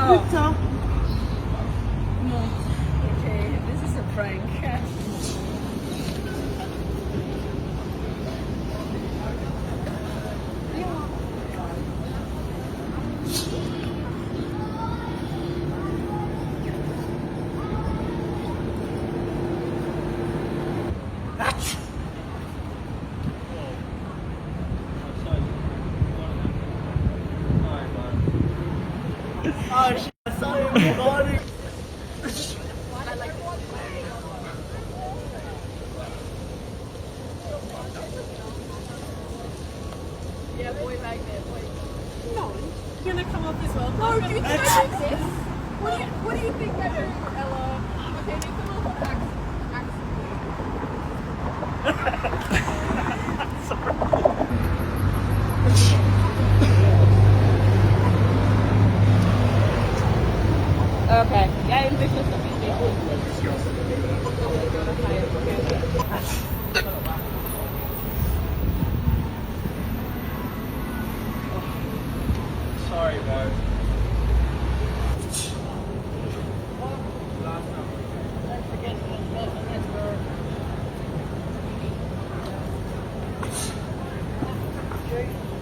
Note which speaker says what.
Speaker 1: Putain.
Speaker 2: Non. Okay, this is a prank.
Speaker 1: Oh shit, I saw you recording.
Speaker 2: Yeah, boy back there, boy.
Speaker 3: No, you're gonna come up as well.
Speaker 2: No, do you think I like this? What do you think I do, Ella? Okay, make a little axe. Okay, ja, im Bild ist
Speaker 4: Sorry, Mark.
Speaker 2: okay.